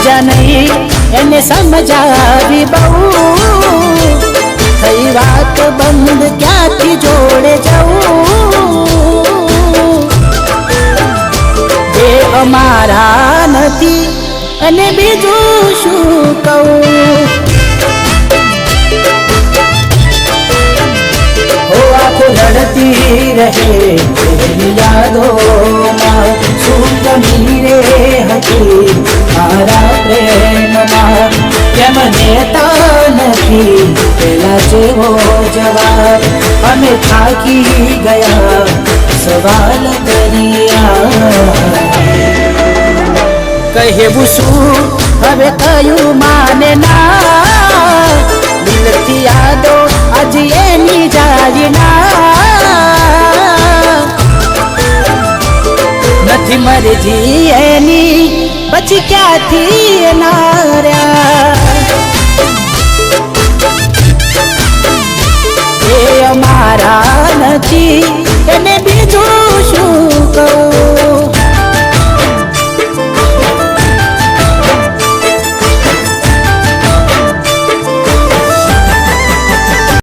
मजा नहीं एने समझावी बहु थई वात बंद क्या थी जोड़े जाऊं ए अमारा नथी अने बीजू शू कहूं हो आप लड़ती रहे यादों में सुख मीरे हती मारा प्रेम में केम नेता नहीं पेला जेवो जवाब हमें थाकी गया सवाल करिया कहेबू शू हवे कयू माने ना दिलथी यादो आज एनी जारी ना नथी मरजी एनी पछी क्या थी नार्या ए अमारा नथी एने बीजू